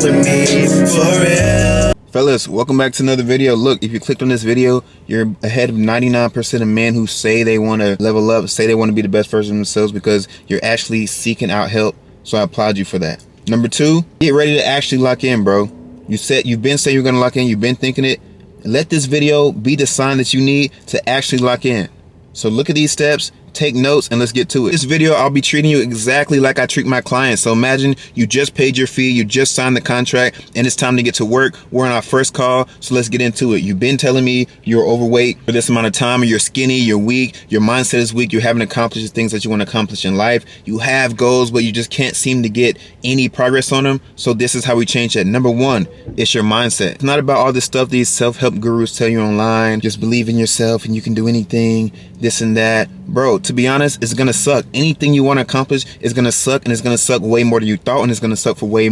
with me for real. Fellas, welcome back to another video. Look, if you clicked on this video, you're ahead of 99% of men who say they want to level up, say they want to be the best version of themselves, because you're actually seeking out help. So I applaud you for that. Number 2, get ready to actually lock in, bro. You've been saying you're going to lock in. You've been thinking it. Let this video be the sign that you need to actually lock in. So look at these steps, take notes, and let's get to it. This video, I'll be treating you exactly like I treat my clients. So imagine you just paid your fee, you just signed the contract, and it's time to get to work. We're on our first call, so let's get into it. You've been telling me you're overweight for this amount of time, or you're skinny, you're weak, your mindset is weak, you haven't accomplished the things that you want to accomplish in life. You have goals, but you just can't seem to get any progress on them. So this is how we change that. Number 1, it's your mindset. It's not about all this stuff these self-help gurus tell you online. Just believe in yourself and you can do anything, this and that. Bro, to be honest, it's gonna suck. Anything you want to accomplish is gonna suck, and it's gonna suck way more than you thought, and it's gonna suck for way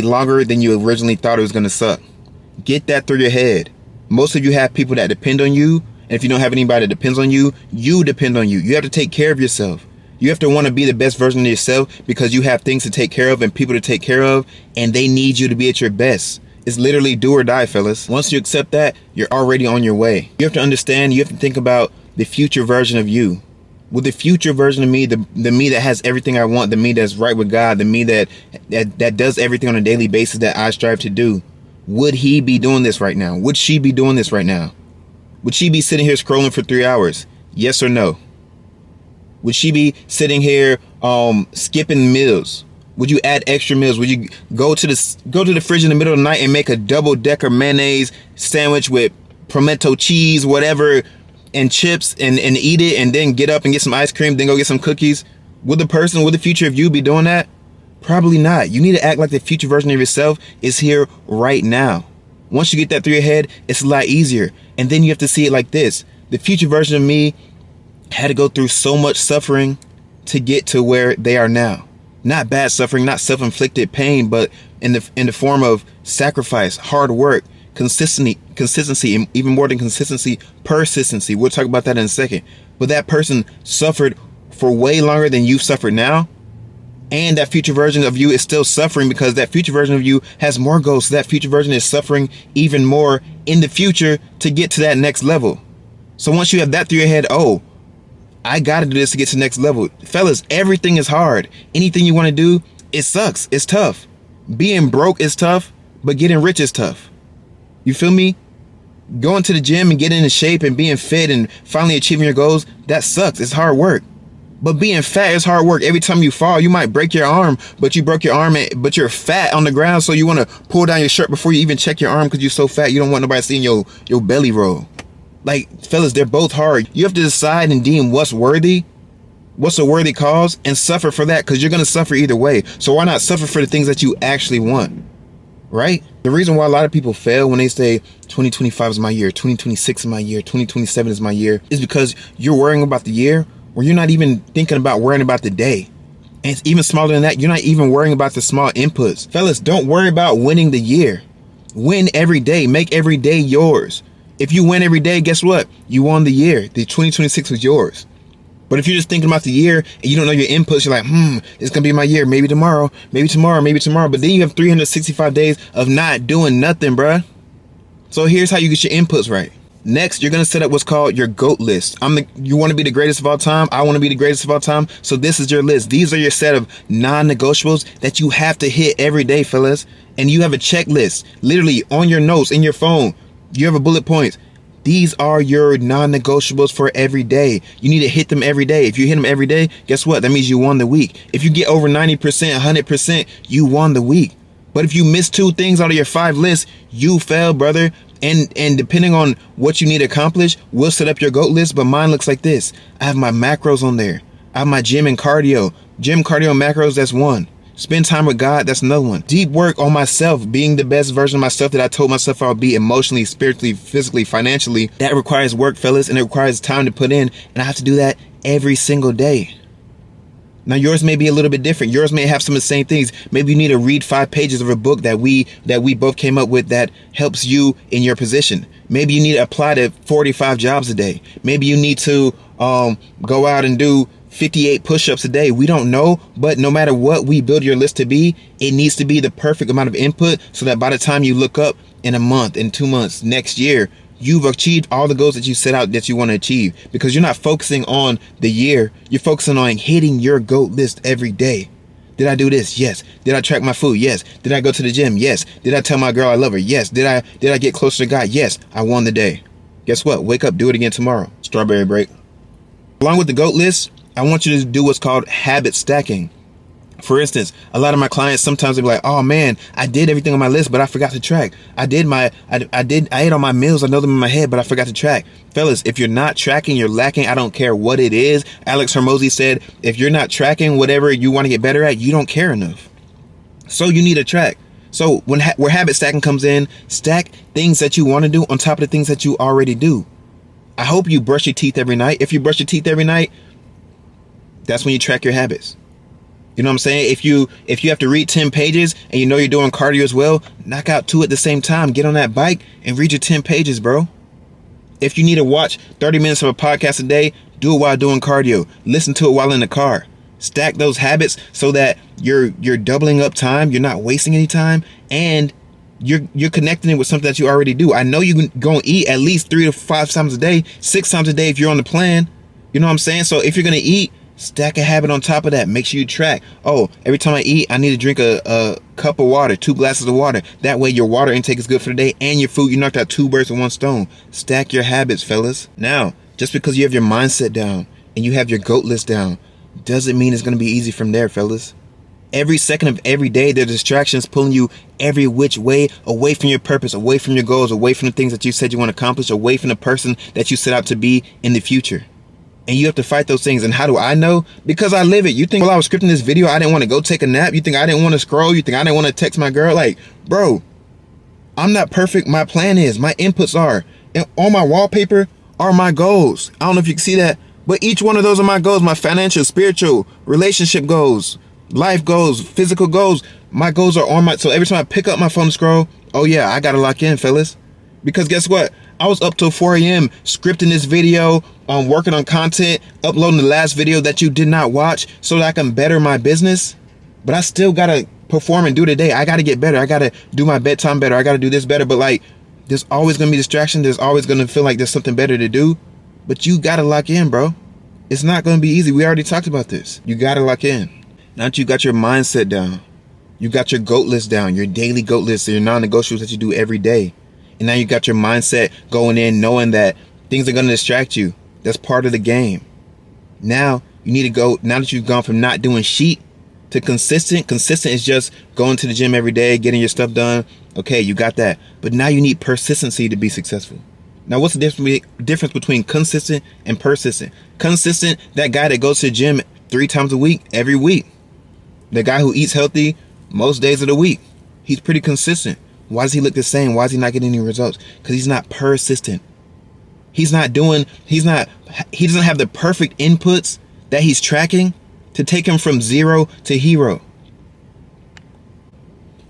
longer than you originally thought it was gonna suck. Get that through your head. Most of you have people that depend on you, and if you don't have anybody that depends on you, you depend on you. You have to take care of yourself. You have to want to be the best version of yourself, because you have things to take care of and people to take care of, and they need you to be at your best. It's literally do or die, fellas. Once you accept that, you're already on your way. You have to understand, you have to think about the future version of you. With the future version of me, the me that has everything I want, the me that's right with God, the me that does everything on a daily basis that I strive to do, would he be doing this right now? Would she be doing this right now? Would she be sitting here scrolling for 3 hours? Yes or no? Would she be sitting here skipping meals? Would you add extra meals? Would you go to the fridge in the middle of the night and make a double-decker mayonnaise sandwich with pimento cheese, whatever, and chips, and eat it, and then get up and get some ice cream, then go get some cookies? Would the future of you be doing that? Probably not. You need to act like the future version of yourself is here right now. Once you get that through your head, it's a lot easier. And then you have to see it like this. The future version of me had to go through so much suffering to get to where they are now. Not bad suffering, not self-inflicted pain, but in the form of sacrifice, hard work, consistency, and even more than consistency, persistency. We'll talk about that in a second. But that person suffered for way longer than you've suffered now. And that future version of you is still suffering, because that future version of you has more goals. So that future version is suffering even more in the future to get to that next level. So once you have that through your head, oh, I gotta do this to get to the next level. Fellas, everything is hard. Anything you want to do, it sucks. It's tough. Being broke is tough, but getting rich is tough. You feel me? Going to the gym and getting in shape and being fit and finally achieving your goals, that sucks. It's hard work. But being fat is hard work. Every time you fall, you might break your arm, but you broke your arm, but you're fat on the ground, so you want to pull down your shirt before you even check your arm, because you're so fat. You don't want nobody seeing your belly roll. Like, fellas, they're both hard. You have to decide and deem what's worthy, what's a worthy cause, and suffer for that, because you're going to suffer either way. So why not suffer for the things that you actually want? Right? The reason why a lot of people fail when they say 2025 is my year, 2026 is my year, 2027 is my year, is because you're worrying about the year, or you're not even thinking about worrying about the day. And it's even smaller than that. You're not even worrying about the small inputs. Fellas, don't worry about winning the year. Win every day. Make every day yours. If you win every day, guess what? You won the year. The 2026 was yours. But if you're just thinking about the year and you don't know your inputs, you're like, it's going to be my year. Maybe tomorrow, maybe tomorrow, maybe tomorrow. But then you have 365 days of not doing nothing, bruh. So here's how you get your inputs right. Next, you're going to set up what's called your GOAT list. You want to be the greatest of all time? I want to be the greatest of all time. So this is your list. These are your set of non-negotiables that you have to hit every day, fellas. And you have a checklist, literally on your notes, in your phone. You have a bullet points. These are your non-negotiables for every day. You need to hit them every day. If you hit them every day, guess what? That means you won the week. If you get over 90%, 100%, you won the week. But if you miss 2 things out of your 5 lists, you fail, brother. And depending on what you need to accomplish, we'll set up your GOAT list. But mine looks like this. I have my macros on there. I have my gym and cardio. Gym, cardio, macros, that's 1. Spend time with God, that's another one. Deep work on myself, being the best version of myself that I told myself I would be emotionally, spiritually, physically, financially. That requires work, fellas, and it requires time to put in. And I have to do that every single day. Now yours may be a little bit different. Yours may have some of the same things. Maybe you need to read 5 pages of a book that we both came up with that helps you in your position. Maybe you need to apply to 45 jobs a day. Maybe you need to go out and do 58 push-ups a day. We don't know, but no matter what we build your list to be, it needs to be the perfect amount of input so that by the time you look up in a month, in 2 months, next year, you've achieved all the goals that you set out that you want to achieve, because you're not focusing on the year. You're focusing on hitting your GOAT list every day. Did I do this? Yes. Did I track my food? Yes. Did I go to the gym? Yes. Did I tell my girl I love her? Yes. Did I get closer to God? Yes. I won the day. Guess what? Wake up, do it again tomorrow. Strawberry break. Along with the GOAT list, I want you to do what's called habit stacking. For instance, a lot of my clients, sometimes they'll be like, oh man, I did everything on my list, but I forgot to track. I ate all my meals. I know them in my head, but I forgot to track. Fellas, if you're not tracking, you're lacking. I don't care what it is. Alex Hormozy said, if you're not tracking whatever you want to get better at, you don't care enough. So you need to track. So where habit stacking comes in, stack things that you want to do on top of the things that you already do. I hope you brush your teeth every night. If you brush your teeth every night, that's when you track your habits. You know what I'm saying? If you have to read 10 pages and you know you're doing cardio as well, knock out 2 at the same time. Get on that bike and read your 10 pages, bro. If you need to watch 30 minutes of a podcast a day, do it while doing cardio. Listen to it while in the car. Stack those habits so that you're doubling up time. You're not wasting any time, and you're connecting it with something that you already do. I know you can go and eat at least 3 to 5 times a day, 6 times a day if you're on the plan. You know what I'm saying? So if you're going to eat, stack a habit on top of that. Make sure you track. Oh, every time I eat, I need to drink a cup of water, 2 glasses of water. That way your water intake is good for the day, and your food, you knocked out 2 birds with 1 stone. Stack your habits, fellas. Now, just because you have your mindset down and you have your GOAT list down, doesn't mean it's going to be easy from there, fellas. Every second of every day, there are distractions pulling you every which way, away from your purpose, away from your goals, away from the things that you said you want to accomplish, away from the person that you set out to be in the future. And you have to fight those things. And how do I know? Because I live it. You think while I was scripting this video, I didn't want to go take a nap? You think I didn't want to scroll? You think I didn't want to text my girl? Like, bro, I'm not perfect. My plan is, my inputs are, and on my wallpaper are my goals. I don't know if you can see that, but each one of those are my goals. My financial, spiritual, relationship goals, life goals, physical goals. My goals are on my, so every time I pick up my phone to scroll, oh yeah, I got to lock in, fellas. Because guess what? I was up till 4 a.m. scripting this video, working on content, uploading the last video that you did not watch so that I can better my business. But I still got to perform and do today. I got to get better. I got to do my bedtime better. I got to do this better. But like, there's always going to be distraction. There's always going to feel like there's something better to do. But you got to lock in, bro. It's not going to be easy. We already talked about this. You got to lock in. Now that you got your mindset down, you got your GOAT list down, your daily GOAT list, your non-negotiables that you do every day. And now you got your mindset going in knowing that things are going to distract you. That's part of the game. Now you need to go, now that you've gone from not doing sheet to consistent. Consistent is just going to the gym every day, getting your stuff done. Okay, you got that. But now you need persistency to be successful. Now what's the difference between consistent and persistent? Consistent, that guy that goes to the gym 3 times a week, every week. The guy who eats healthy most days of the week. He's pretty consistent. Why does he look the same? Why is he not getting any results? Because he's not persistent. He doesn't have the perfect inputs that he's tracking to take him from 0 to hero.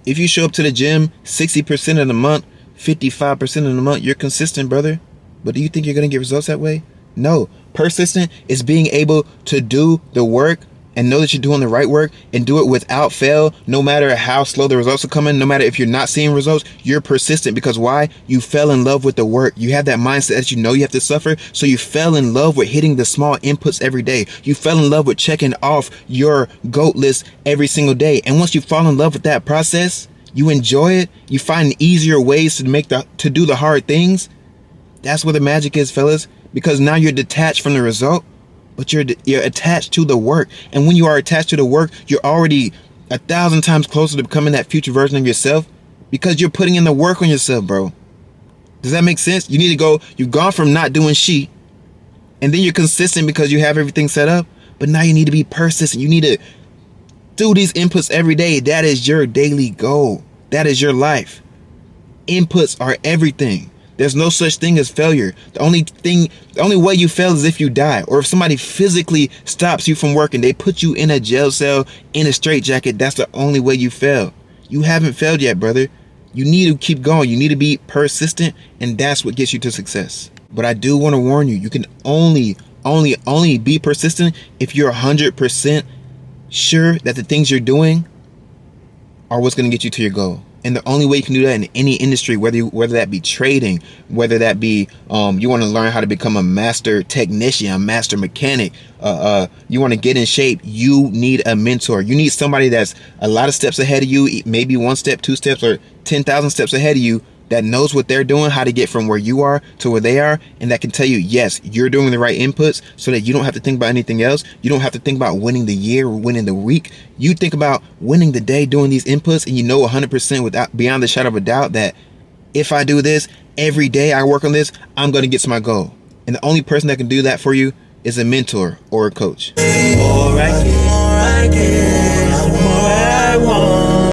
If you show up to the gym 60% of the month, 55% of the month, you're consistent, brother. But do you think you're going to get results that way? No. Persistent is being able to do the work and know that you're doing the right work and do it without fail, no matter how slow the results are coming, no matter if you're not seeing results, you're persistent. Because why? You fell in love with the work. You have that mindset that you know you have to suffer. So you fell in love with hitting the small inputs every day. You fell in love with checking off your GOAT list every single day. And once you fall in love with that process, you enjoy it. You find easier ways to do the hard things. That's where the magic is, fellas. Because now you're detached from the result, but you're attached to the work. And when you are attached to the work, you're already 1,000 times closer to becoming that future version of yourself, because you're putting in the work on yourself, bro. Does that make sense? You need to go, you've gone from not doing sheet, and then you're consistent because you have everything set up, but now you need to be persistent. You need to do these inputs every day. That is your daily goal. That is your life. Inputs are everything. There's no such thing as failure. The only way you fail is if you die, or if somebody physically stops you from working. They put you in a jail cell, in a straitjacket. That's the only way you fail. You haven't failed yet, brother. You need to keep going. You need to be persistent, and that's what gets you to success. But I do want to warn you, you can only only be persistent if you're 100% sure that the things you're doing are what's going to get you to your goal. And the only way you can do that in any industry, whether that be trading, whether that be you want to learn how to become a master technician, a master mechanic, you want to get in shape, you need a mentor. You need somebody that's a lot of steps ahead of you, maybe 1 step, 2 steps, or 10,000 steps ahead of you, that knows what they're doing, how to get from where you are to where they are, and that can tell you, yes, you're doing the right inputs, so that you don't have to think about anything else. You don't have to think about winning the year or winning the week. You think about winning the day doing these inputs, and you know 100% without beyond the shadow of a doubt that if I do this every day, I work on this, I'm going to get to my goal. And the only person that can do that for you is a mentor or a coach. More I get,